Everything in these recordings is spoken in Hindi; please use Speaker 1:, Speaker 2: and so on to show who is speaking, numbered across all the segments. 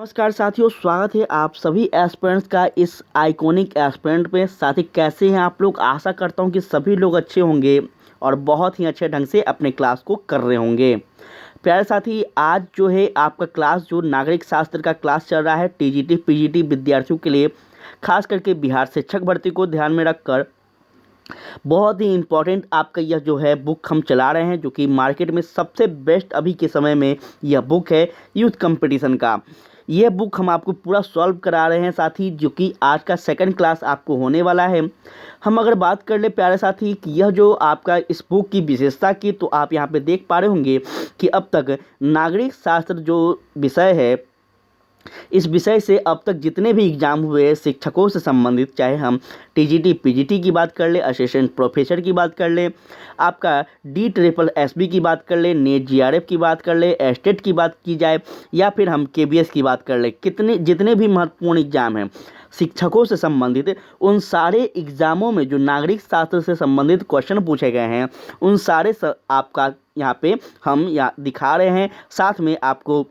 Speaker 1: नमस्कार साथियों, स्वागत है आप सभी एस्पिरेंट्स का इस आइकॉनिक एस्पिरेंट पे। साथी कैसे हैं आप लोग? आशा करता हूं कि सभी लोग अच्छे होंगे और बहुत ही अच्छे ढंग से अपने क्लास को कर रहे होंगे। प्यारे साथी, आज जो है आपका क्लास जो नागरिक शास्त्र का क्लास चल रहा है टीजीटी पीजीटी विद्यार्थियों के लिए, खास करके बिहार शिक्षक भर्ती को ध्यान में रखकर बहुत ही इम्पोर्टेंट आपका यह जो है बुक हम चला रहे हैं, जो कि मार्केट में सबसे बेस्ट अभी के समय में यह बुक है यूथ कंपटीशन का। यह बुक हम आपको पूरा सॉल्व करा रहे हैं साथी, जो कि आज का सेकंड क्लास आपको होने वाला है। हम अगर बात कर ले प्यारे साथी कि यह जो आपका इस बुक की विशेषता की, तो आप यहाँ पे देख पा रहे होंगे कि अब तक नागरिक शास्त्र जो विषय है, इस विषय से अब तक जितने भी एग्जाम हुए हैं शिक्षकों से संबंधित, चाहे हम टीजीटी पीजीटी की बात कर ले, असिस्टेंट प्रोफेसर की बात कर ले, आपका DSSB की बात कर ले, नेट जीआरएफ की बात कर ले, एस्टेट की बात की जाए, या फिर हम केबीएस की बात कर ले, जितने भी महत्वपूर्ण एग्जाम हैं शिक्षकों से संबंधित, उन सारे एग्जामों में जो नागरिक शास्त्र से संबंधित क्वेश्चन पूछे गए हैं, उन सारे आपका यहाँ पे हम यहाँ दिखा रहे हैं। साथ में आपको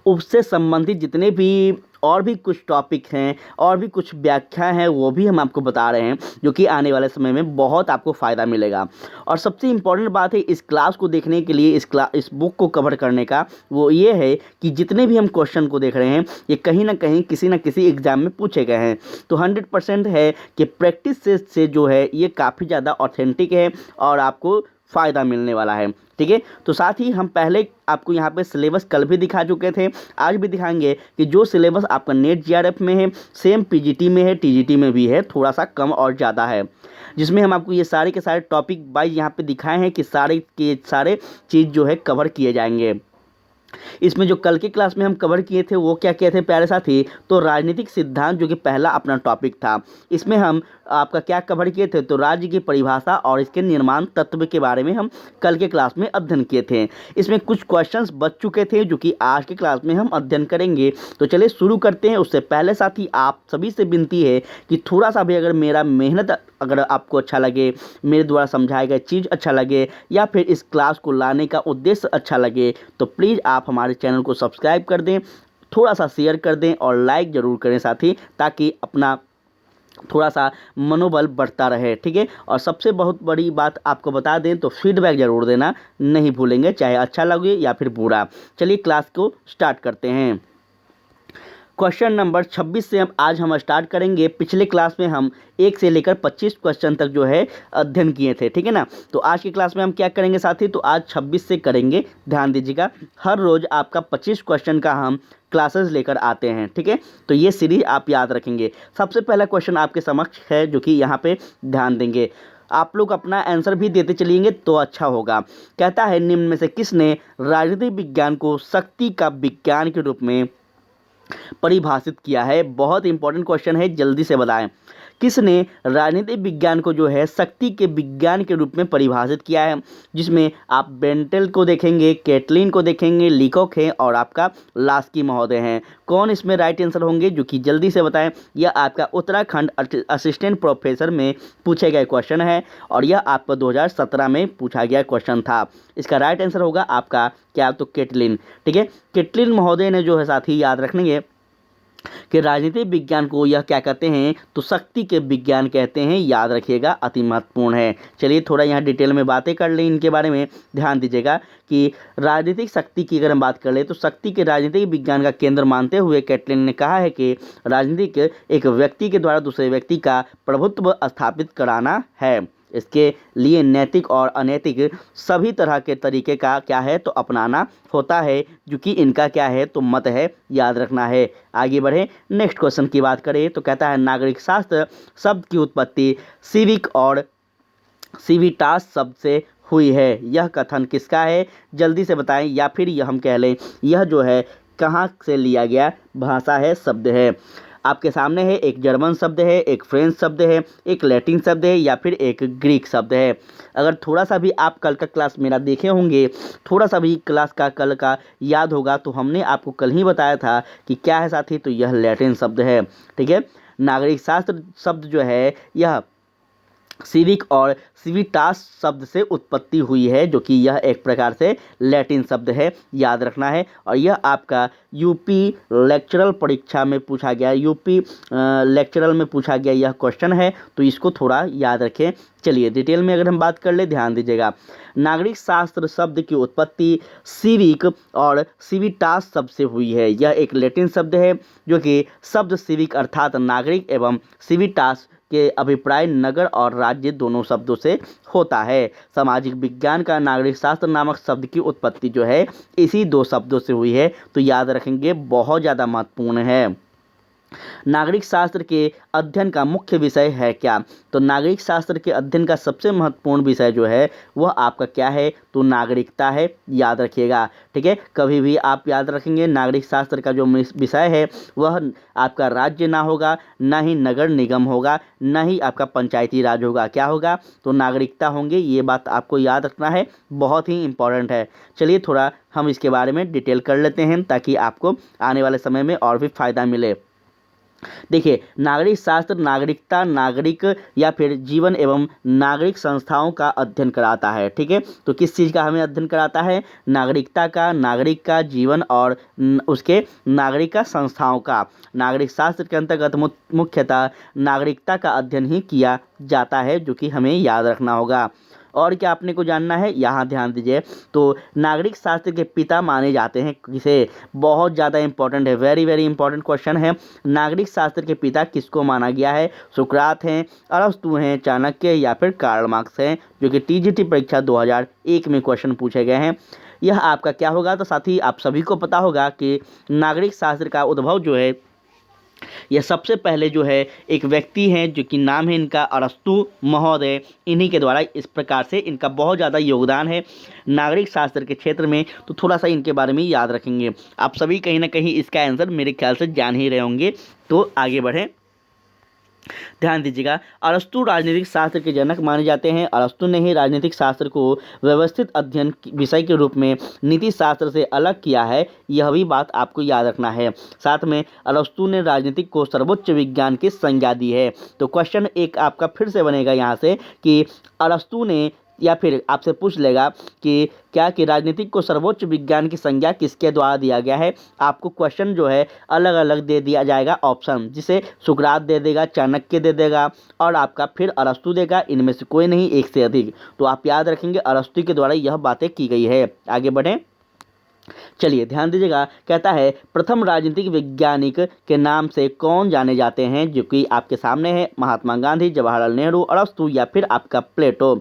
Speaker 1: उससे संबंधित जितने भी और भी कुछ टॉपिक हैं और भी कुछ व्याख्या हैं, वो भी हम आपको बता रहे हैं, जो कि आने वाले समय में बहुत आपको फ़ायदा मिलेगा। और सबसे इम्पॉर्टेंट बात है इस क्लास को देखने के लिए, इस बुक को कवर करने का, वो ये है कि जितने भी हम क्वेश्चन को देख रहे हैं ये कहीं ना कहीं किसी न किसी एग्ज़ाम में पूछे गए हैं। तो 100% है कि प्रैक्टिस से जो है ये काफ़ी ज़्यादा ऑथेंटिक है और आपको फ़ायदा मिलने वाला है। ठीक है, तो साथ ही हम पहले आपको यहाँ पे सिलेबस कल भी दिखा चुके थे, आज भी दिखाएंगे कि जो सिलेबस आपका नेट जीआरएफ में है सेम पीजीटी में है, टीजीटी में भी है, थोड़ा सा कम और ज़्यादा है, जिसमें हम आपको ये सारे के सारे टॉपिक वाइज यहाँ पे दिखाए हैं कि सारे के सारे चीज़ जो है कवर किए जाएंगे। इसमें जो कल की क्लास में हम कवर किए थे वो क्या किए थे प्यारे साथी, तो राजनीतिक सिद्धांत जो कि पहला अपना टॉपिक था, इसमें हम आपका क्या कवर किए थे, तो राज्य की परिभाषा और इसके निर्माण तत्व के बारे में हम कल के क्लास में अध्ययन किए थे। इसमें कुछ क्वेश्चंस बच चुके थे जो कि आज के क्लास में हम अध्ययन करेंगे। तो चलिए शुरू करते हैं। उससे पहले साथी आप सभी से विनती है कि थोड़ा सा भी अगर मेरा मेहनत अगर आपको अच्छा लगे, मेरे द्वारा समझाया गया चीज़ अच्छा लगे, या फिर इस क्लास को लाने का उद्देश्य अच्छा लगे, तो प्लीज़ आप हमारे चैनल को सब्सक्राइब कर दें, थोड़ा सा शेयर कर दें और लाइक ज़रूर करें साथी, ताकि अपना थोड़ा सा मनोबल बढ़ता रहे। ठीक है, और सबसे बहुत बड़ी बात आपको बता दें तो फीडबैक ज़रूर देना नहीं भूलेंगे, चाहे अच्छा लगे या फिर बुरा। चलिए क्लास को स्टार्ट करते हैं। क्वेश्चन नंबर 26 से आज हम स्टार्ट करेंगे। पिछले क्लास में हम 1 से लेकर 25 क्वेश्चन तक जो है अध्ययन किए थे, ठीक है ना। तो आज की क्लास में हम क्या करेंगे साथी, तो आज 26 से करेंगे। ध्यान दीजिएगा, हर रोज़ आपका 25 क्वेश्चन का हम क्लासेस लेकर आते हैं, ठीक है। तो ये सीरीज आप याद रखेंगे। सबसे पहला क्वेश्चन आपके समक्ष है, जो कि यहाँ पे ध्यान देंगे, आप लोग अपना आंसर भी देते चलिएंगे तो अच्छा होगा। कहता है, निम्न में से किसने राजनीतिक विज्ञान को शक्ति का विज्ञान के रूप में परिभाषित किया है? बहुत इंपॉर्टेंट क्वेश्चन है, जल्दी से बताएं। किसने राजनीतिक विज्ञान को जो है शक्ति के विज्ञान के रूप में परिभाषित किया है? जिसमें आप बेंटेल को देखेंगे, कैटलिन को देखेंगे, लीकॉक है और आपका लास्की महोदय हैं। कौन इसमें राइट आंसर होंगे, जो कि जल्दी से बताएं। यह आपका उत्तराखंड असिस्टेंट प्रोफेसर में पूछे गए क्वेश्चन है और यह आपका 2017 में पूछा गया क्वेश्चन था। इसका राइट आंसर होगा आपका क्या, तो कैटलिन। ठीक है, कैटलिन महोदय ने जो है साथी याद रखेंगे कि राजनीतिक विज्ञान को यह क्या कहते हैं, तो शक्ति के विज्ञान कहते हैं। याद रखिएगा, अति महत्वपूर्ण है। चलिए थोड़ा यहाँ डिटेल में बातें कर लें इनके बारे में। ध्यान दीजिएगा कि राजनीतिक शक्ति की अगर हम बात कर ले, तो शक्ति के राजनीतिक विज्ञान का केंद्र मानते हुए कैटलिन ने कहा है कि राजनीतिक एक व्यक्ति के द्वारा दूसरे व्यक्ति का प्रभुत्व स्थापित कराना है। इसके लिए नैतिक और अनैतिक सभी तरह के तरीके का क्या है, तो अपनाना होता है, जो कि इनका क्या है, तो मत है। याद रखना है। आगे बढ़े, नेक्स्ट क्वेश्चन की बात करें तो कहता है, नागरिक शास्त्र शब्द की उत्पत्ति सिविक और सिविटास शब्द से हुई है। यह कथन किसका है, जल्दी से बताएं, या फिर यह हम कह लें यह जो है कहाँ से लिया गया भाषा है, शब्द है। आपके सामने है, एक जर्मन शब्द है, एक फ्रेंच शब्द है, एक लैटिन शब्द है, या फिर एक ग्रीक शब्द है। अगर थोड़ा सा भी आप कल का क्लास मेरा देखे होंगे, थोड़ा सा भी क्लास का कल का याद होगा, तो हमने आपको कल ही बताया था कि क्या है साथी, तो यह लैटिन शब्द है। ठीक है, नागरिक शास्त्र शब्द जो है यह सिविक और सिविटास शब्द से उत्पत्ति हुई है, जो कि यह एक प्रकार से लैटिन शब्द है, याद रखना है। और यह आपका यूपी लेक्चरल परीक्षा में पूछा गया, यूपी लेक्चरल में पूछा गया यह क्वेश्चन है, तो इसको थोड़ा याद रखें। चलिए डिटेल में अगर हम बात कर ले, ध्यान दीजिएगा। नागरिक शास्त्र शब्द की उत्पत्ति सिविक और सिविटास शब्द से हुई है। यह एक लैटिन शब्द है, जो कि शब्द सिविक अर्थात नागरिक एवं सिविटास के अभिप्राय नगर और राज्य दोनों शब्दों से होता है। सामाजिक विज्ञान का नागरिक शास्त्र नामक शब्द की उत्पत्ति जो है इसी दो शब्दों से हुई है, तो याद रखेंगे, बहुत ज़्यादा महत्वपूर्ण है। नागरिक शास्त्र के अध्ययन का मुख्य विषय है क्या? तो नागरिक शास्त्र के अध्ययन का सबसे महत्वपूर्ण विषय जो है वह आपका क्या है? तो नागरिकता है, याद रखिएगा। ठीक है, कभी भी आप याद रखेंगे नागरिक शास्त्र का जो विषय है वह आपका राज्य ना होगा, ना ही नगर निगम होगा, ना ही आपका पंचायती राज होगा। क्या होगा? तो नागरिकता होंगे। ये बात आपको याद रखना है, बहुत ही इंपॉर्टेंट है। चलिए थोड़ा हम इसके बारे में डिटेल कर लेते हैं, ताकि आपको आने वाले समय में और भी फायदा मिले। देखिए, नागरिक शास्त्र नागरिकता, नागरिक या फिर जीवन एवं नागरिक संस्थाओं का अध्ययन कराता है। ठीक है, तो किस चीज़ का हमें अध्ययन कराता है? नागरिकता का, नागरिक का, जीवन और उसके नागरिक का, संस्थाओं का। नागरिक शास्त्र के अंतर्गत मुख्यतः नागरिकता का अध्ययन ही किया जाता है, जो कि हमें याद रखना होगा। और क्या आपने को जानना है, यहाँ ध्यान दीजिए। तो नागरिक शास्त्र के पिता माने जाते हैं किसे? बहुत ज़्यादा इंपॉर्टेंट है, वेरी वेरी इंपॉर्टेंट क्वेश्चन है। नागरिक शास्त्र के पिता किसको माना गया है? सुकरात हैं, अरस्तु हैं, चाणक्य या फिर कार्ल मार्क्स हैं, जो कि टीजीटी परीक्षा 2001 में क्वेश्चन पूछे गए हैं। यह आपका क्या होगा? तो साथी आप सभी को पता होगा कि नागरिक शास्त्र का उद्भव जो है यह सबसे पहले जो है एक व्यक्ति हैं, जो कि नाम है इनका अरस्तु महोदय। इन्हीं के द्वारा इस प्रकार से इनका बहुत ज़्यादा योगदान है नागरिक शास्त्र के क्षेत्र में, तो थोड़ा सा इनके बारे में याद रखेंगे। आप सभी कहीं ना कहीं इसका आंसर मेरे ख्याल से जान ही रहे होंगे। तो आगे बढ़ें, ध्यान दीजिएगा। अरस्तु राजनीतिक शास्त्र के जनक माने जाते हैं। अरस्तु ने ही राजनीतिक शास्त्र को व्यवस्थित अध्ययन विषय के रूप में नीति शास्त्र से अलग किया है, यह भी बात आपको याद रखना है। साथ में अरस्तु ने राजनीतिक को सर्वोच्च विज्ञान की संज्ञा दी है। तो क्वेश्चन एक आपका फिर से बनेगा यहाँ से कि अरस्तु ने, या फिर आपसे पूछ लेगा कि क्या कि राजनीतिक को सर्वोच्च विज्ञान की संज्ञा किसके द्वारा दिया गया है? आपको क्वेश्चन जो है अलग अलग दे दिया जाएगा ऑप्शन, जिसे सुकरात दे देगा, चाणक्य दे देगा और आपका फिर अरस्तु देगा। इनमें से कोई नहीं, एक से अधिक। तो आप याद रखेंगे अरस्तु के द्वारा यह बातें की गई है। आगे बढ़ें, चलिए ध्यान दीजिएगा। कहता है प्रथम राजनीतिक वैज्ञानिक के नाम से कौन जाने जाते हैं? जो कि आपके सामने है, महात्मा गांधी, जवाहरलाल नेहरू, अरस्तु या फिर आपका प्लेटो।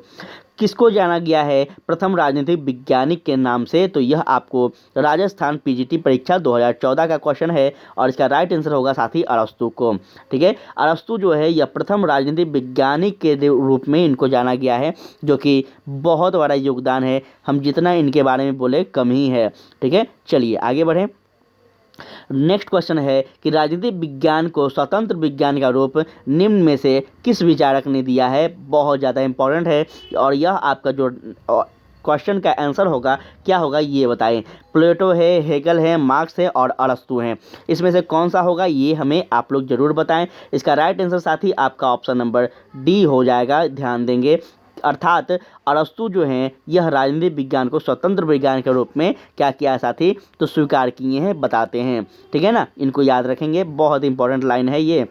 Speaker 1: किसको जाना गया है प्रथम राजनीतिक वैज्ञानिक के नाम से? तो यह आपको राजस्थान पीजीटी परीक्षा 2014 का क्वेश्चन है, और इसका राइट आंसर होगा साथी अरस्तु को। ठीक है, अरस्तु जो है यह प्रथम राजनीतिक वैज्ञानिक के रूप में इनको जाना गया है, जो कि बहुत बड़ा योगदान है। हम जितना इनके बारे में बोले कम ही है। ठीक है, चलिए आगे बढ़ें। नेक्स्ट क्वेश्चन है कि राजनीतिक विज्ञान को स्वतंत्र विज्ञान का रूप निम्न में से किस विचारक ने दिया है? बहुत ज़्यादा इंपॉर्टेंट है, और यह आपका जो क्वेश्चन का आंसर होगा क्या होगा ये बताएं। प्लेटो है, हेगल है, मार्क्स है और अरस्तु हैं। इसमें से कौन सा होगा ये हमें आप लोग जरूर बताएं। इसका राइट आंसर साथी आपका ऑप्शन नंबर डी हो जाएगा, ध्यान देंगे। अर्थात अरस्तु जो हैं यह राजनीतिक विज्ञान को स्वतंत्र विज्ञान के रूप में क्या किया है साथी? तो स्वीकार किए हैं, बताते हैं। ठीक है ना, इनको याद रखेंगे, बहुत इंपॉर्टेंट लाइन है ये।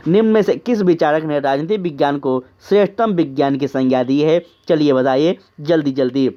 Speaker 1: निम्न में से किस विचारक ने राजनीतिक विज्ञान को श्रेष्ठतम विज्ञान की संज्ञा दी है? चलिए बताइए जल्दी जल्दी।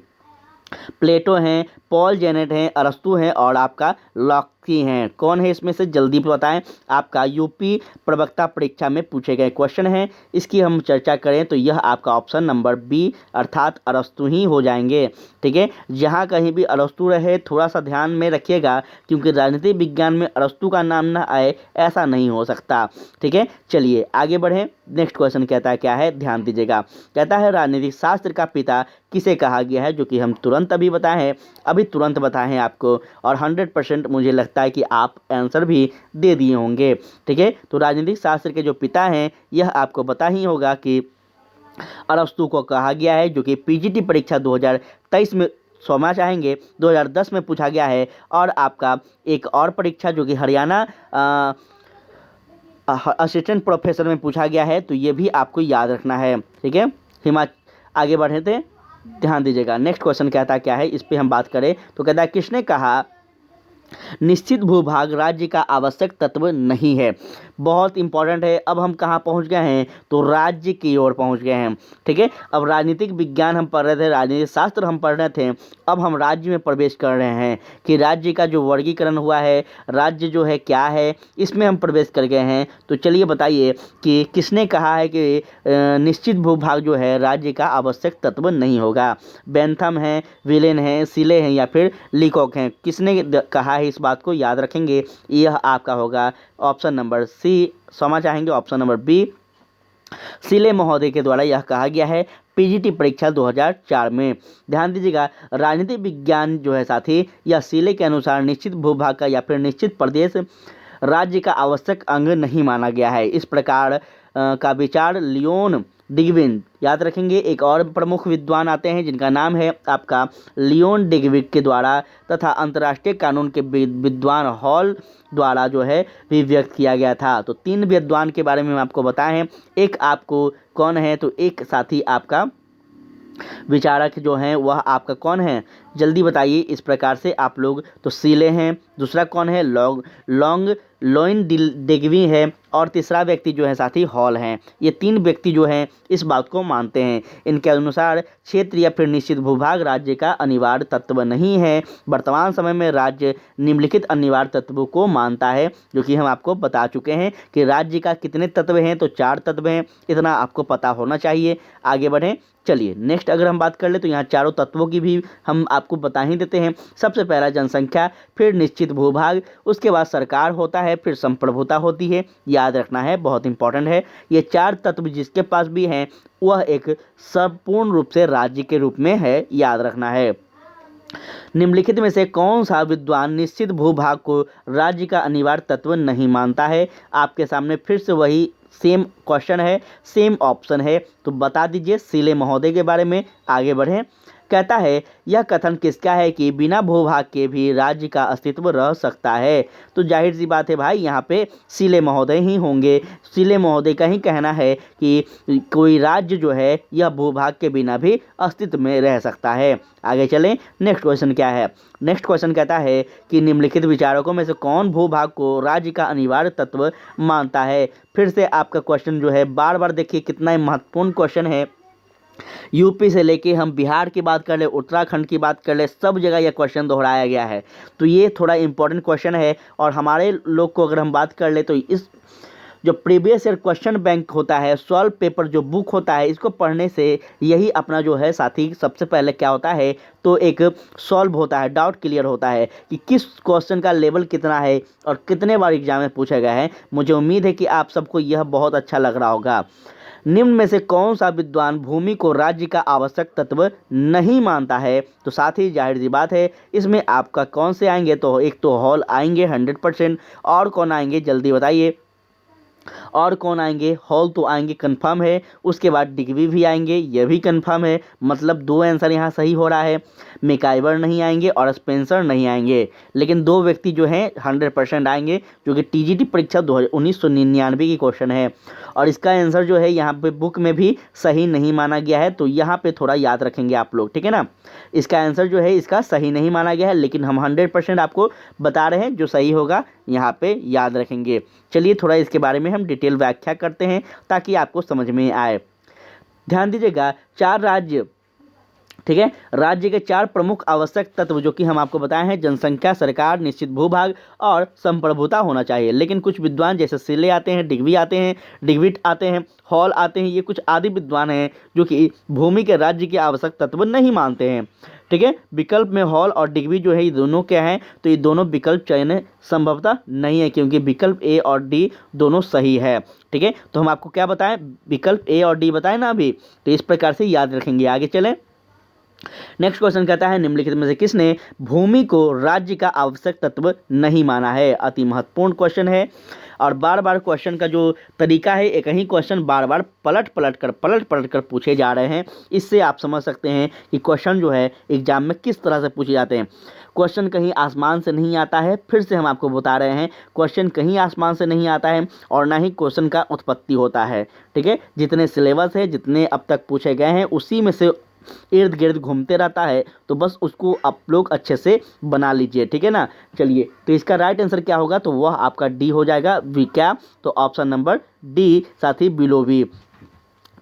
Speaker 1: प्लेटो हैं, पॉल जेनेट हैं, अरस्तु हैं और आपका लॉकी हैं। कौन है इसमें से? जल्दी बताएं। आपका यूपी प्रवक्ता परीक्षा में पूछे गए क्वेश्चन हैं, इसकी हम चर्चा करें तो यह आपका ऑप्शन नंबर बी अर्थात अरस्तु ही हो जाएंगे। ठीक है, जहाँ कहीं भी अरस्तु रहे थोड़ा सा ध्यान में रखिएगा, क्योंकि राजनीतिक विज्ञान में अरस्तु का नाम ना आए ऐसा नहीं हो सकता। ठीक है, चलिए आगे बढ़ें। नेक्स्ट क्वेश्चन कहता है क्या है, ध्यान दीजिएगा। कहता है राजनीतिक शास्त्र का पिता किसे कहा गया है? जो कि हम तुरंत अभी बताए हैं, अभी तुरंत बताए हैं आपको, और 100% मुझे लगता है कि आप आंसर भी दे दिए होंगे। ठीक है, तो राजनीतिक शास्त्र के जो पिता हैं यह आपको पता ही होगा कि अरस्तु को कहा गया है, जो कि पीजीटी परीक्षा 2023 में क्षमा चाहेंगे 2010 में पूछा गया है। और आपका एक और परीक्षा जो कि हरियाणा असिस्टेंट प्रोफेसर में पूछा गया है, तो ये भी आपको याद रखना है। ठीक है, आगे बढ़े थे, ध्यान दीजिएगा। नेक्स्ट क्वेश्चन कहता है क्या है, इस पे हम बात करें तो कहता है किसने कहा निश्चित भूभाग राज्य का आवश्यक तत्व नहीं है। बहुत इंपॉर्टेंट है। अब हम कहाँ पहुँच गए हैं, तो राज्य की ओर पहुँच गए हैं। ठीक है, अब राजनीतिक विज्ञान हम पढ़ रहे थे, राजनीतिक शास्त्र हम पढ़ रहे थे, अब हम राज्य में प्रवेश कर रहे हैं कि राज्य का जो वर्गीकरण हुआ है, राज्य जो है क्या है, इसमें हम प्रवेश कर गए हैं। तो चलिए बताइए कि किसने कहा है कि निश्चित भूभाग जो है राज्य का आवश्यक तत्व नहीं होगा। बेंथम है, विलेन है, सिले हैं या फिर लीकॉक हैं, किसने कहा है इस बात को याद रखेंगे। यह आपका होगा ऑप्शन नंबर सी। क्षमा चाहेंगे ऑप्शन नंबर बी, सिले महोदय के द्वारा यह कहा गया है पीजीटी परीक्षा 2004 में। ध्यान दीजिएगा, राजनीतिक विज्ञान जो है साथी, यह सिले के अनुसार निश्चित भूभाग का या फिर निश्चित प्रदेश राज्य का आवश्यक अंग नहीं माना गया है। इस प्रकार का विचार लियोन डिग्विन, याद रखेंगे, एक और प्रमुख विद्वान आते हैं जिनका नाम है आपका लियोन डिग्विन के द्वारा तथा अंतर्राष्ट्रीय कानून के विद्वान हॉल द्वारा जो है भी व्यक्त किया गया था। तो 3 विद्वान के बारे में हम आपको बताए हैं। एक आपको कौन है, तो एक साथी आपका विचारक जो हैं वह आपका कौन है, जल्दी बताइए। इस प्रकार से आप लोग, तो सीले हैं, दूसरा कौन है, लोइन डेगवी है, और तीसरा व्यक्ति जो है साथी हॉल हैं। ये 3 व्यक्ति जो हैं इस बात को मानते हैं। इनके अनुसार क्षेत्र या फिर निश्चित भूभाग राज्य का अनिवार्य तत्व नहीं है। वर्तमान समय में राज्य निम्नलिखित अनिवार्य तत्वों को मानता है, जो कि हम आपको बता चुके हैं कि राज्य का कितने तत्व हैं, तो 4 तत्व हैं। इतना आपको पता होना चाहिए। आगे बढ़ें, चलिए नेक्स्ट अगर हम बात कर ले तो यहाँ चारों तत्वों की भी हम आपको बता ही देते हैं। सबसे पहला जनसंख्या, फिर निश्चित भूभाग, उसके बाद सरकार होता है, फिर संप्रभुता होती है। याद रखना है, बहुत इंपॉर्टेंट है। ये 4 तत्व जिसके पास भी हैं वह एक संपूर्ण रूप से राज्य के रूप में है, याद रखना है। निम्नलिखित में से कौन सा विद्वान निश्चित भूभाग को राज्य का अनिवार्य तत्व नहीं मानता है। आपके सामने फिर से वही सेम क्वेश्चन है, सेम ऑप्शन है, तो बता दीजिए सिले महोदय के बारे में। आगे बढ़ें, कहता है यह कथन किसका है कि बिना भूभाग के भी राज्य का अस्तित्व रह सकता है। तो जाहिर सी बात है भाई, यहाँ पे सिले महोदय ही होंगे। सिले महोदय का ही कहना है कि कोई राज्य जो है यह भूभाग के बिना भी अस्तित्व में रह सकता है। आगे चलें, नेक्स्ट क्वेश्चन क्या है। नेक्स्ट क्वेश्चन कहता है कि निम्नलिखित विचारकों में से कौन भूभाग को राज्य का अनिवार्य तत्व मानता है। फिर से आपका क्वेश्चन जो है बार बार देखिए कितना महत्वपूर्ण क्वेश्चन है। यूपी से लेके हम बिहार की बात कर ले, उत्तराखंड की बात कर ले, सब जगह यह क्वेश्चन दोहराया गया है। तो ये थोड़ा इंपॉर्टेंट क्वेश्चन है। और हमारे लोग को अगर हम बात कर ले तो इस जो प्रीवियस ईयर क्वेश्चन बैंक होता है, सॉल्व पेपर जो बुक होता है, इसको पढ़ने से यही अपना जो है साथी सबसे पहले क्या होता है, तो एक सॉल्व होता है, डाउट क्लियर होता है कि किस क्वेश्चन का लेवल कितना है और कितने बार एग्जाम में पूछा गया है। मुझे उम्मीद है कि आप सबको यह बहुत अच्छा लग रहा होगा। निम्न में से कौन सा विद्वान भूमि को राज्य का आवश्यक तत्व नहीं मानता है। तो साथ ही जाहिर सी बात है, इसमें आपका कौन से आएंगे, तो एक तो हॉल आएंगे 100%, और कौन आएंगे जल्दी बताइए। और कौन आएंगे, हॉल तो आएंगे कंफर्म है, उसके बाद डिग्वी भी आएंगे, यह भी कंफर्म है। मतलब 2 आंसर यहाँ सही हो रहा है। मैकाइवर नहीं आएंगे और स्पेंसर नहीं आएंगे, लेकिन 2 व्यक्ति जो हैं 100% आएंगे, जो कि टीजीटी परीक्षा 1999 की क्वेश्चन है। और इसका आंसर जो है यहाँ पे बुक में भी सही नहीं माना गया है, तो यहाँ पे थोड़ा याद रखेंगे आप लोग, ठीक है ना। इसका आंसर जो है इसका सही नहीं माना गया है, लेकिन हम 100% आपको बता रहे हैं जो सही होगा यहाँ पे याद रखेंगे। चलिए थोड़ा इसके बारे में हम डिटेल व्याख्या करते हैं ताकि आपको समझ में आए। ध्यान दीजिएगा, 4 राज्य, ठीक है, राज्य के 4 प्रमुख आवश्यक तत्व जो कि हम आपको बताए हैं, जनसंख्या, सरकार, निश्चित भूभाग और संप्रभुता होना चाहिए। लेकिन कुछ विद्वान जैसे सिले आते हैं, डिग्वी आते हैं, डिग्विट आते हैं, हॉल आते हैं, ये कुछ आदि विद्वान हैं जो कि भूमि के राज्य के आवश्यक तत्व नहीं मानते हैं। ठीक है, विकल्प में हॉल और डिग्वी जो है ये दोनों क्या हैं, तो ये दोनों विकल्प चयन संभवतः नहीं है, क्योंकि विकल्प ए और डी दोनों सही है। ठीक है, तो हम आपको क्या बताएं, विकल्प ए और डी बताएं ना अभी, तो इस प्रकार से याद रखेंगे। आगे चलें, नेक्स्ट क्वेश्चन कहता है निम्नलिखित में से किसने भूमि को राज्य का आवश्यक तत्व नहीं माना है। अति महत्वपूर्ण क्वेश्चन है और बार बार क्वेश्चन का जो तरीका है, एक ही क्वेश्चन बार बार पलट पलट कर पूछे जा रहे हैं। इससे आप समझ सकते हैं कि क्वेश्चन जो है एग्जाम में किस तरह से पूछे जाते हैं। क्वेश्चन कहीं आसमान से नहीं आता है, फिर से हम आपको बता रहे हैं, क्वेश्चन कहीं आसमान से नहीं आता है और ना ही क्वेश्चन का उत्पत्ति होता है। ठीक है, जितने सिलेबस है, जितने अब तक पूछे गए हैं, उसी में से इर्द गिर्द घूमते रहता है, तो बस उसको आप लोग अच्छे से बना लीजिए। ठीक है ना। चलिए, तो इसका राइट आंसर क्या होगा, तो वह आपका डी हो जाएगा। वी क्या, तो ऑप्शन नंबर डी, साथ ही बिलो वी।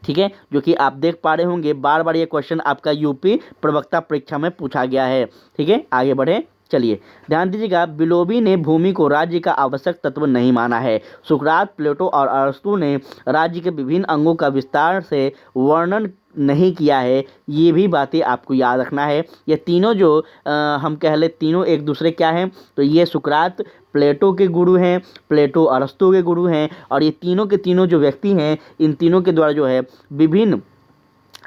Speaker 1: ठीक है, जो कि आप देख पा रहे होंगे, बार बार ये क्वेश्चन आपका यूपी प्रवक्ता परीक्षा में पूछा गया है। ठीक है, आगे बढ़े। चलिए, ध्यान दीजिएगा, बिलोबी ने भूमि को राज्य का आवश्यक तत्व नहीं माना है। सुकरात, प्लेटो और अरस्तु ने राज्य के विभिन्न अंगों का विस्तार से वर्णन नहीं किया है। ये भी बातें आपको याद रखना है। ये तीनों जो हम कह ले, तीनों एक दूसरे क्या हैं, तो ये सुकरात प्लेटो के गुरु हैं, प्लेटो अरस्तु के गुरु हैं, और ये तीनों के तीनों जो व्यक्ति हैं, इन तीनों के द्वारा जो है विभिन्न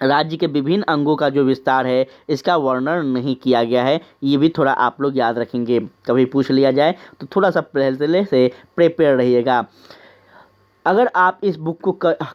Speaker 1: राज्य के विभिन्न अंगों का जो विस्तार है, इसका वर्णन नहीं किया गया है। ये भी थोड़ा आप लोग याद रखेंगे, कभी पूछ लिया जाए तो थोड़ा सा पहले से प्रिपेयर रहिएगा। अगर आप इस बुक को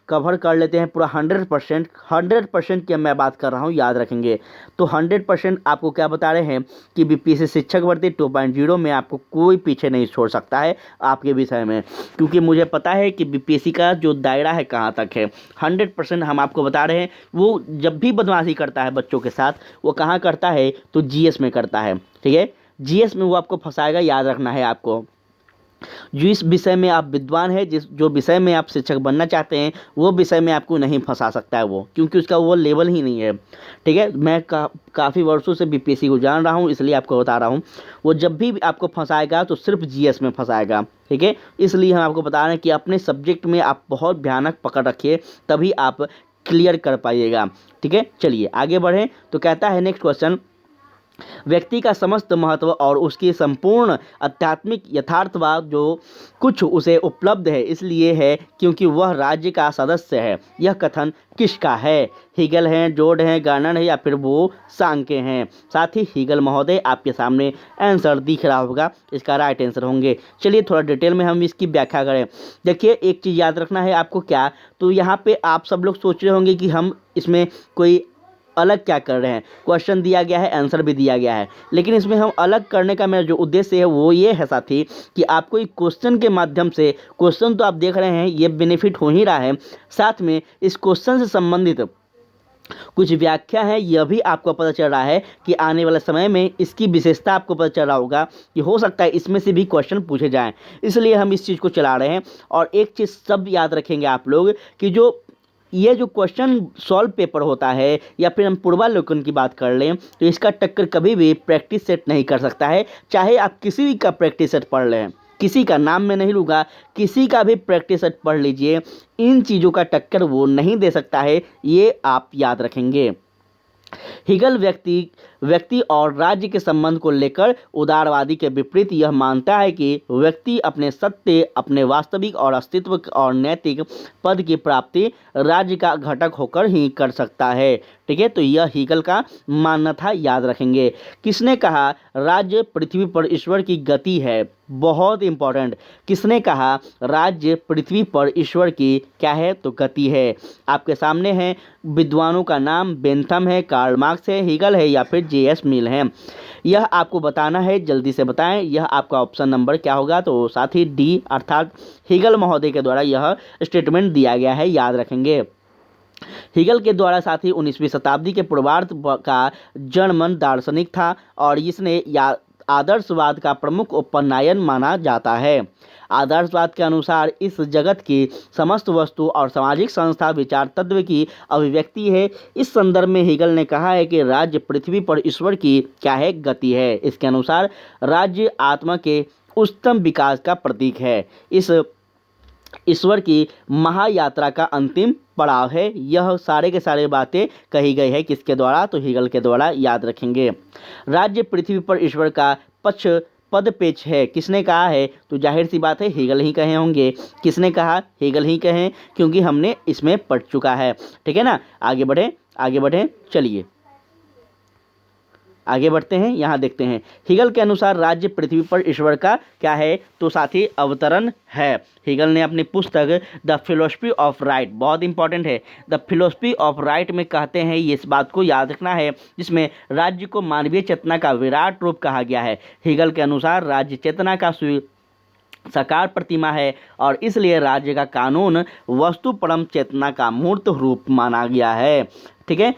Speaker 1: कवर कर लेते हैं पूरा 100% की मैं बात कर रहा हूँ, याद रखेंगे, तो 100% आपको क्या बता रहे हैं कि बीपीएससी शिक्षक भर्ती 2.0 में आपको कोई पीछे नहीं छोड़ सकता है आपके विषय में, क्योंकि मुझे पता है कि बीपीएससी का जो दायरा है कहाँ तक है। 100% हम आपको बता रहे हैं। वो जब भी बदमाशी करता है बच्चों के साथ, वो कहाँ करता है, तो जीएस में करता है। ठीक है, जीएस में वो आपको फंसाएगा, याद रखना है आपको। जिस विषय में आप विद्वान हैं, जो विषय में आप शिक्षक बनना चाहते हैं, वो विषय में आपको नहीं फंसा सकता है वो, क्योंकि उसका वो लेवल ही नहीं है। ठीक है, मैं काफ़ी वर्षों से बीपीएससी को जान रहा हूँ, इसलिए आपको बता रहा हूँ। वो जब भी आपको फंसाएगा तो सिर्फ जीएस में फंसाएगा। ठीक है, इसलिए हम आपको बता रहे हैं कि अपने सब्जेक्ट में आप बहुत भयानक पकड़ रखिए, तभी आप क्लियर कर पाइएगा। ठीक है, चलिए आगे बढ़ें। तो कहता है नेक्स्ट क्वेश्चन, व्यक्ति का समस्त महत्व और उसकी संपूर्ण आध्यात्मिक यथार्थवाद जो कुछ उसे उपलब्ध है इसलिए है क्योंकि वह राज्य का सदस्य है। यह कथन किसका है? हीगल है, जोड है, गार्नर है, या फिर वो सांके हैं। साथ ही हीगल महोदय आपके सामने आंसर दिख रहा होगा, इसका राइट आंसर होंगे। चलिए थोड़ा डिटेल में हम इसकी व्याख्या करें। देखिए, एक चीज़ याद रखना है आपको, क्या, तो यहाँ पे आप सब लोग सोच रहे होंगे कि हम इसमें कोई अलग क्या कर रहे हैं। क्वेश्चन दिया गया है, आंसर भी दिया गया है, लेकिन इसमें हम अलग करने का मेरा जो उद्देश्य है वो ये है साथी, कि आपको एक क्वेश्चन के माध्यम से, क्वेश्चन तो आप देख रहे हैं ये बेनिफिट हो ही रहा है, साथ में इस क्वेश्चन से संबंधित कुछ व्याख्या है, यह भी आपको पता चल रहा है कि आने वाले समय में इसकी विशेषता आपको पता चल रहा होगा कि हो सकता है इसमें से भी क्वेश्चन पूछे जाएं। इसलिए हम इस चीज़ को चला रहे हैं। और एक चीज़ सब याद रखेंगे आप लोग कि जो ये जो क्वेश्चन सॉल्व पेपर होता है, या फिर हम पूर्वावलोकन की बात कर लें, तो इसका टक्कर कभी भी प्रैक्टिस सेट नहीं कर सकता है। चाहे आप किसी भी का प्रैक्टिस सेट पढ़ लें, किसी का नाम मैं नहीं लूँगा, किसी का भी प्रैक्टिस सेट पढ़ लीजिए, इन चीज़ों का टक्कर वो नहीं दे सकता है, ये आप याद रखेंगे। हीगल व्यक्ति और राज्य के संबंध को लेकर उदारवादी के विपरीत यह मानता है कि व्यक्ति अपने सत्य, अपने वास्तविक और अस्तित्व और नैतिक पद की प्राप्ति राज्य का घटक होकर ही कर सकता है। ठीक है, तो यह हीगल का मानना था, याद रखेंगे। किसने कहा राज्य पृथ्वी पर ईश्वर की गति है? बहुत इंपॉर्टेंट। किसने कहा राज्य पृथ्वी पर ईश्वर की क्या है? तो गति है। आपके सामने है, विद्वानों का नाम बेंथम है, कार्ल मार्क्स है, हीगल है, या फिर जे.एस. मिल है। यह आपको बताना है, जल्दी से बताएं। यह आपका ऑप्शन नंबर क्या होगा? तो साथ ही डी, अर्थात हीगल महोदय के द्वारा यह स्टेटमेंट दिया गया है, याद रखेंगे। हीगल के द्वारा साथ ही 19वीं शताब्दी के पूर्वार्ध का जर्मन दार्शनिक था और इसने आदर्शवाद का प्रमुख उपनयन माना जाता है। आदर्शवाद के अनुसार इस जगत की समस्त वस्तु और सामाजिक संस्था विचार तत्व की अभिव्यक्ति है। इस संदर्भ में हीगल ने कहा है कि राज्य पृथ्वी पर ईश्वर की क्या है? गति है। इसके अनुसार राज्य आत्मा के उच्चतम विकास का प्रतीक है। इस ईश्वर की महायात्रा का अंतिम पड़ाव है। यह सारे के सारे बातें कही गई है किसके द्वारा? तो हीगल के द्वारा, याद रखेंगे। राज्य पृथ्वी पर ईश्वर का पद पेच है, किसने कहा है? तो जाहिर सी बात है हीगल ही कहे होंगे। किसने कहा? हीगल ही कहें, क्योंकि हमने इसमें पढ़ चुका है। ठीक है ना, आगे बढ़ें चलिए। आगे बढ़ते हैं, यहाँ देखते हैं हीगल के अनुसार राज्य पृथ्वी पर ईश्वर का क्या है, तो साथी अवतरण है। हीगल ने अपनी पुस्तक द फिलोसफी ऑफ राइट, बहुत इंपॉर्टेंट है, द फिलोसफी ऑफ राइट में कहते हैं, ये इस बात को याद रखना है, जिसमें राज्य को मानवीय चेतना का विराट रूप कहा गया है। हीगल के अनुसार राज्य चेतना का साकार प्रतिमा है और इसलिए राज्य का कानून वस्तु परम चेतना का मूर्त रूप माना गया है। ठीक है,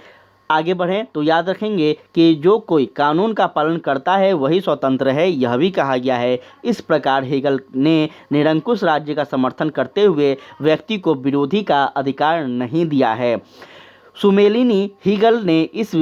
Speaker 1: आगे बढ़ें तो याद रखेंगे कि जो कोई कानून का पालन करता है वही स्वतंत्र है, यह भी कहा गया है। इस प्रकार हीगल ने निरंकुश राज्य का समर्थन करते हुए व्यक्ति को विरोधी का अधिकार नहीं दिया है। सुमेलिनी हीगल ने इस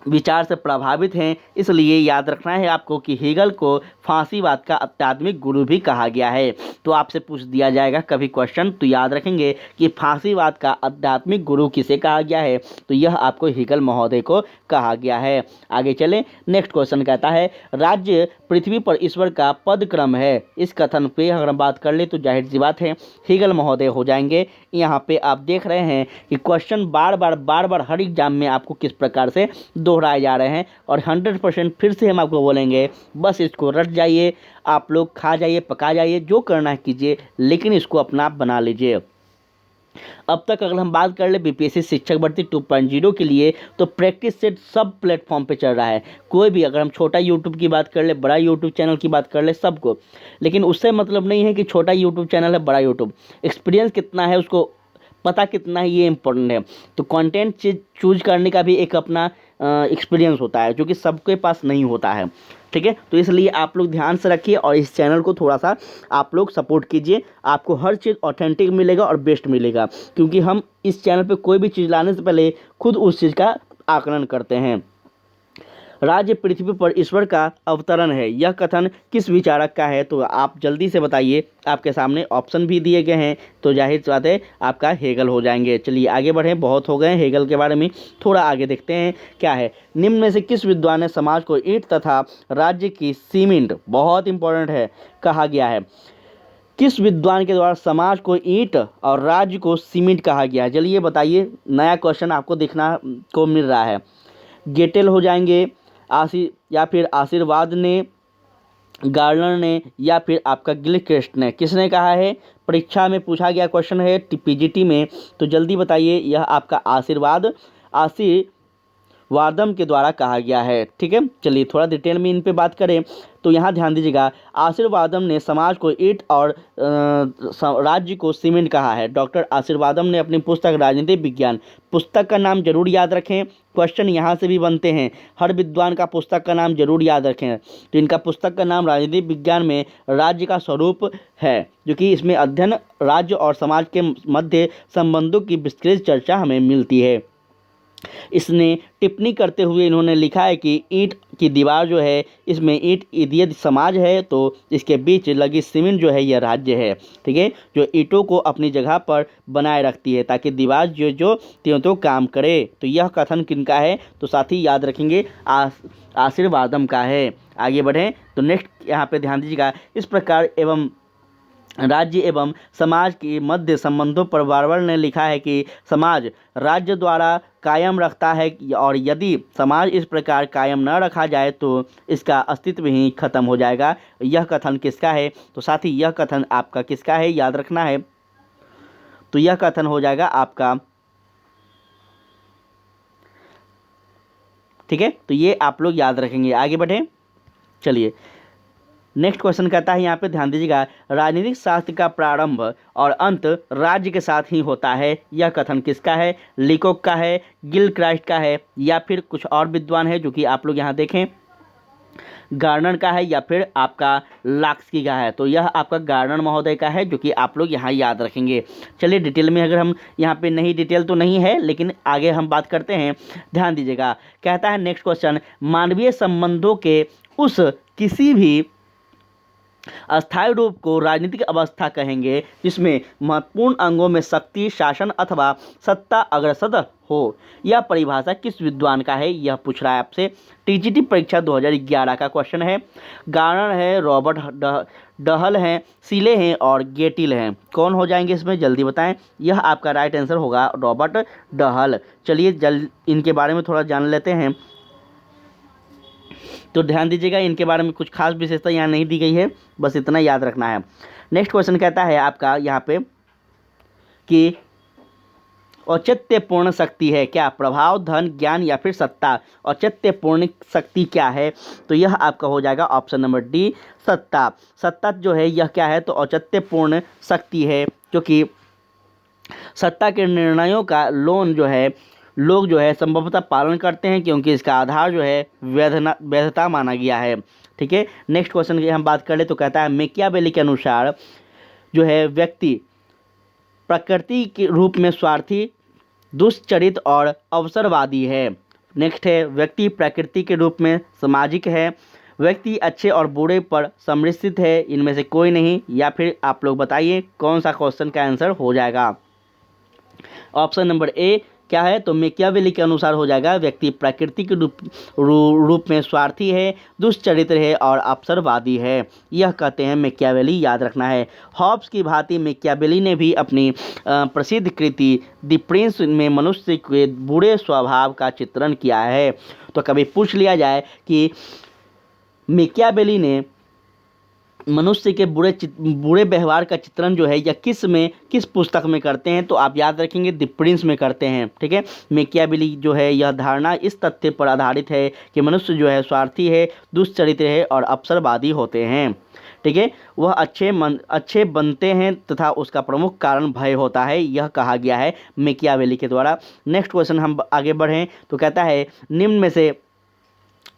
Speaker 1: विचार से प्रभावित हैं, इसलिए याद रखना है आपको कि हीगल को फांसीवाद का आध्यात्मिक गुरु भी कहा गया है। तो आपसे पूछ दिया जाएगा कभी क्वेश्चन, तो याद रखेंगे कि फांसीवाद का आध्यात्मिक गुरु किसे कहा गया है, तो यह आपको हीगल महोदय को कहा गया है। आगे चलें, नेक्स्ट क्वेश्चन कहता है राज्य पृथ्वी पर ईश्वर का पद क्रम है। इस कथन पे अगर हम बात कर ले तो जाहिर सी बात है हीगल महोदय हो जाएंगे। यहाँ पे आप देख रहे हैं कि क्वेश्चन बार बार हर एग्जाम में आपको किस प्रकार से दोहराए जा रहे हैं, और 100% फिर से हम आपको बोलेंगे, बस इसको रट जाइए, आप लोग खा जाइए, पका जाइए, जो करना है कीजिए, लेकिन इसको अपना बना लीजिए। अब तक अगर हम बात कर ले बीपीएससी शिक्षक भर्ती 2.0 के लिए, तो प्रैक्टिस सेट सब प्लेटफॉर्म पे चल रहा है। कोई भी, अगर हम छोटा यूट्यूब की बात कर ले, बड़ा यूट्यूब चैनल की बात कर ले, सबको, लेकिन उससे मतलब नहीं है कि छोटा यूट्यूब चैनल है, बड़ा यूट्यूब, एक्सपीरियंस कितना है, उसको पता कितना है, ये इंपॉर्टेंट है। तो कंटेंट चूज करने का भी एक अपना एक्सपीरियंस होता है, जो कि सबके पास नहीं होता है। ठीक है, तो इसलिए आप लोग ध्यान से रखिए और इस चैनल को थोड़ा सा आप लोग सपोर्ट कीजिए, आपको हर चीज़ ऑथेंटिक मिलेगा और बेस्ट मिलेगा, क्योंकि हम इस चैनल पे कोई भी चीज़ लाने से पहले खुद उस चीज़ का आकलन करते हैं। राज्य पृथ्वी पर ईश्वर का अवतरण है, यह कथन किस विचारक का है, तो आप जल्दी से बताइए। आपके सामने ऑप्शन भी दिए गए हैं, तो जाहिर सी बात है आपका हेगल हो जाएंगे। चलिए आगे बढ़ें, बहुत हो गए हेगल के बारे में, थोड़ा आगे देखते हैं क्या है। निम्न में से किस विद्वान ने समाज को ईंट तथा राज्य की सीमेंट, बहुत इंपॉर्टेंट है, कहा गया है। किस विद्वान के द्वारा समाज को ईंट और राज्य को सीमेंट कहा गया है, चलिए बताइए। नया क्वेश्चन आपको देखना को मिल रहा है। गेटेल हो जाएंगे, या फिर आशीर्वाद ने, गार्नर ने, या फिर आपका गिलक्रिस्ट ने, किसने कहा है? परीक्षा में पूछा गया क्वेश्चन है पीजीटी में, तो जल्दी बताइए। यह आपका आशीर्वादम के द्वारा कहा गया है। ठीक है, चलिए थोड़ा डिटेल में इन पे बात करें तो यहाँ ध्यान दीजिएगा, आशीर्वादम ने समाज को ईंट और राज्य को सीमेंट कहा है। डॉक्टर आशीर्वादम ने अपनी पुस्तक राजनीतिक विज्ञान, पुस्तक का नाम जरूर याद रखें, क्वेश्चन यहाँ से भी बनते हैं, हर विद्वान का पुस्तक का नाम जरूर याद रखें। तो इनका पुस्तक का नाम राजनीतिक विज्ञान में राज्य का स्वरूप है, जो कि इसमें अध्ययन राज्य और समाज के मध्य संबंधों की विस्तृत चर्चा हमें मिलती है। इसने टिप्पणी करते हुए इन्होंने लिखा है कि ईंट की दीवार जो है, इसमें ईंट यदि समाज है तो इसके बीच लगी सीमेंट जो है यह राज्य है। ठीक है, जो ईंटों को अपनी जगह पर बनाए रखती है ताकि दीवार जो त्यों काम करे। तो यह कथन किनका है, तो साथी याद रखेंगे आशीर्वादम का है। आगे बढ़ें तो नेक्स्ट यहाँ पे ध्यान दीजिएगा, इस प्रकार एवं राज्य एवं समाज के मध्य संबंधों पर बारबर ने लिखा है कि समाज राज्य द्वारा कायम रखता है, और यदि समाज इस प्रकार कायम न रखा जाए तो इसका अस्तित्व ही खत्म हो जाएगा। यह कथन किसका है, तो साथी यह कथन आपका किसका है, याद रखना है। तो यह कथन हो जाएगा आपका, ठीक है, तो ये आप लोग याद रखेंगे। आगे बढ़ें, चलिए नेक्स्ट क्वेश्चन कहता है, यहाँ पे ध्यान दीजिएगा, राजनीतिक शास्त्र का प्रारंभ और अंत राज्य के साथ ही होता है। यह कथन किसका है, लीकोक का है, गिलक्राइस्ट का है, या फिर कुछ और विद्वान है जो कि आप लोग यहाँ देखें, गार्नर का है या फिर आपका लाक्सकी का है। तो यह आपका गार्नर महोदय का है, जो कि आप लोग यहाँ याद रखेंगे। चलिए डिटेल में अगर हम यहाँ पे नहीं, डिटेल तो नहीं है लेकिन आगे हम बात करते हैं, ध्यान दीजिएगा। कहता है नेक्स्ट क्वेश्चन, मानवीय संबंधों के उस किसी भी अस्थायी रूप को राजनीतिक अवस्था कहेंगे जिसमें महत्वपूर्ण अंगों में शक्ति, शासन अथवा सत्ता अग्रसर हो। यह परिभाषा किस विद्वान का है, यह पूछ रहा है आपसे। टीजीटी परीक्षा 2011 का क्वेश्चन है। गार्नर है, रॉबर्ट डहल हैं, सीले हैं और गेटिल हैं। कौन हो जाएंगे इसमें, जल्दी बताएं। यह आपका राइट आंसर होगा रॉबर्ट डहल। चलिए इनके बारे में थोड़ा जान लेते हैं। तो ध्यान दीजिएगा, इनके बारे में कुछ खास विशेषता यहाँ नहीं दी गई है, बस इतना याद रखना है। नेक्स्ट क्वेश्चन कहता है आपका यहाँ पे कि औचित्यपूर्ण शक्ति है क्या? प्रभाव, धन, ज्ञान या फिर सत्ता। औचित्यपूर्ण शक्ति क्या है? तो यह आपका हो जाएगा ऑप्शन नंबर डी, सत्ता। सत्ता जो है यह क्या है? तो औचित्यपूर्ण शक्ति है, क्योंकि सत्ता के निर्णयों का लोग जो है संभवतः पालन करते हैं, क्योंकि इसका आधार जो है वैधता माना गया है। ठीक है, नेक्स्ट क्वेश्चन की हम बात कर ले तो कहता है मैकियावेली के अनुसार जो है व्यक्ति प्रकृति के रूप में स्वार्थी, दुष्चरित और अवसरवादी है। नेक्स्ट है व्यक्ति प्रकृति के रूप में सामाजिक है, व्यक्ति अच्छे और बुरे पर सम्मिश्रित है, इनमें से कोई नहीं। या फिर आप लोग बताइए कौन सा क्वेश्चन का आंसर हो जाएगा। ऑप्शन नंबर ए क्या है? तो मैकियावेली के अनुसार हो जाएगा व्यक्ति प्रकृति के रूप में स्वार्थी है, दुष्चरित्र है और अवसरवादी है। यह कहते हैं मैकियावेली, याद रखना है। हॉब्स की भांति मैकियावेली ने भी अपनी प्रसिद्ध कृति द प्रिंस में मनुष्य के बुरे स्वभाव का चित्रण किया है। तो कभी पूछ लिया जाए कि मैकियावेली ने मनुष्य के बुरे व्यवहार का चित्रण जो है या किस पुस्तक में करते हैं, तो आप याद रखेंगे द प्रिंस में करते हैं। ठीक है, मैकियावेली जो है यह धारणा इस तथ्य पर आधारित है कि मनुष्य जो है स्वार्थी है, दुष्चरित्र है और अवसरवादी होते हैं। ठीक है, वह अच्छे बनते हैं तथा उसका प्रमुख कारण भय होता है, यह कहा गया है मैकियावेली के द्वारा। नेक्स्ट क्वेश्चन हम आगे बढ़ें तो कहता है निम्न में से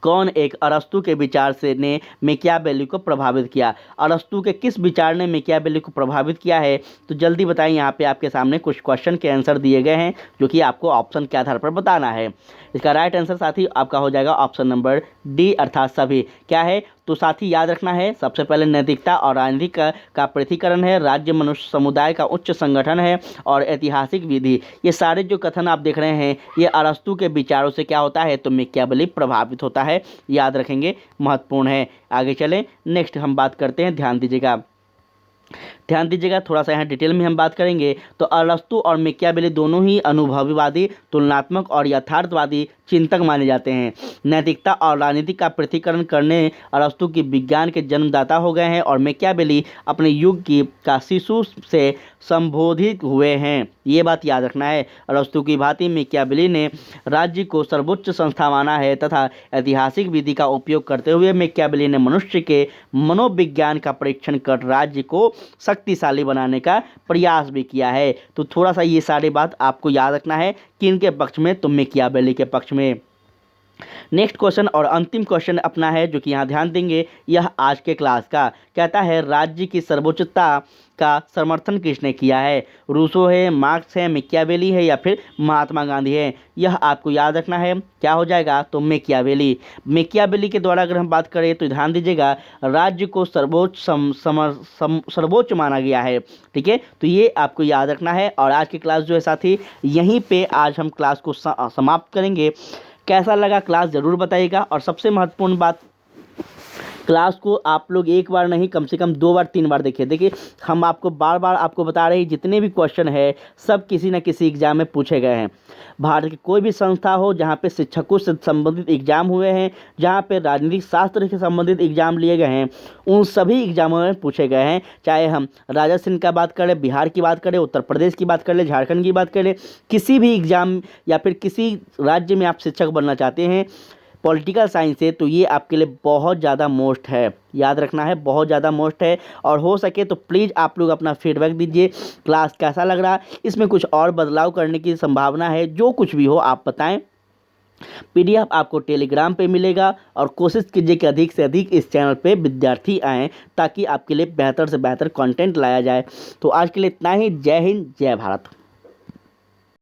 Speaker 1: कौन एक अरस्तु के विचार से ने मैकियावेली को प्रभावित किया? अरस्तु के किस विचार ने मैकियावेली को प्रभावित किया है? तो जल्दी बताएं, यहाँ पे आपके सामने कुछ क्वेश्चन के आंसर दिए गए हैं जो कि आपको ऑप्शन के आधार पर बताना है। इसका राइट आंसर साथी आपका हो जाएगा ऑप्शन नंबर डी, अर्थात सभी। क्या है? तो साथी याद रखना है, सबसे पहले नैतिकता और राजनीति का पृथक्करण है, राज्य मनुष्य समुदाय का उच्च संगठन है और ऐतिहासिक विधि। ये सारे जो कथन आप देख रहे हैं ये अरस्तु के विचारों से क्या होता है? तो मैकियावेली प्रभावित होता है, याद रखेंगे, महत्वपूर्ण है। आगे चलें, नेक्स्ट हम बात करते हैं, ध्यान दीजिएगा, थोड़ा सा यहाँ डिटेल में हम बात करेंगे। तो अरस्तु और मैकियावेली दोनों ही अनुभववादी, तुलनात्मक और यथार्थवादी चिंतक माने जाते हैं। नैतिकता और राजनीति का पृथक्करण करने अरस्तु की विज्ञान के जन्मदाता हो गए हैं और मैकियावेली अपने युग का शिशु से संबोधित हुए हैं। ये बात याद रखना है। अरस्तु की भांति मैकियावेली ने राज्य को सर्वोच्च संस्था माना है तथा ऐतिहासिक विधि का उपयोग करते हुए मैकियावेली ने मनुष्य के मनोविज्ञान का परीक्षण कर राज्य को शक्तिशाली बनाने का प्रयास भी किया है। तो थोड़ा सा ये सारी बात आपको याद रखना है, किन के पक्ष में? तो मैकियावेली के पक्ष में। नेक्स्ट क्वेश्चन और अंतिम क्वेश्चन अपना है जो कि यहाँ ध्यान देंगे, यह आज के क्लास का। कहता है राज्य की सर्वोच्चता का समर्थन किसने किया है? रूसो है, मार्क्स है, मैकियावेली है या फिर महात्मा गांधी है? यह आपको याद रखना है, क्या हो जाएगा? तो मैकियावेली के द्वारा अगर हम बात करें तो ध्यान दीजिएगा राज्य को सर्वोच्च माना गया है। ठीक है, तो ये आपको याद रखना है। और आज की क्लास जो है साथी यहीं पे आज हम क्लास को समाप्त करेंगे। कैसा लगा क्लास ज़रूर बताइएगा। और सबसे महत्वपूर्ण बात, क्लास को आप लोग एक बार नहीं कम से कम 2 बार 3 बार देखिए। देखिए हम आपको बार बार आपको बता रहे हैं जितने भी क्वेश्चन है सब किसी न किसी एग्जाम में पूछे गए हैं। भारत की कोई भी संस्था हो जहाँ पे शिक्षकों से संबंधित एग्जाम हुए हैं, जहाँ पे राजनीतिक शास्त्र से संबंधित एग्जाम लिए गए हैं, उन सभी एग्जामों में पूछे गए हैं। चाहे हम राजस्थान का बात करें, बिहार की बात करें, उत्तर प्रदेश की बात करें, झारखंड की बात करें, किसी भी एग्जाम या फिर किसी राज्य में आप शिक्षक बनना चाहते हैं पॉलिटिकल साइंस से, तो ये आपके लिए बहुत ज़्यादा मोस्ट है, याद रखना है, बहुत ज़्यादा मोस्ट है। और हो सके तो प्लीज़ आप लोग अपना फीडबैक दीजिए, क्लास कैसा लग रहा, इसमें कुछ और बदलाव करने की संभावना है, जो कुछ भी हो आप बताएं। PDF आपको टेलीग्राम पे मिलेगा और कोशिश कीजिए कि अधिक से अधिक इस चैनल पे विद्यार्थी आएँ ताकि आपके लिए बेहतर से बेहतर कंटेंट लाया जाए। तो आज के लिए इतना ही। जय हिंद, जय भारत।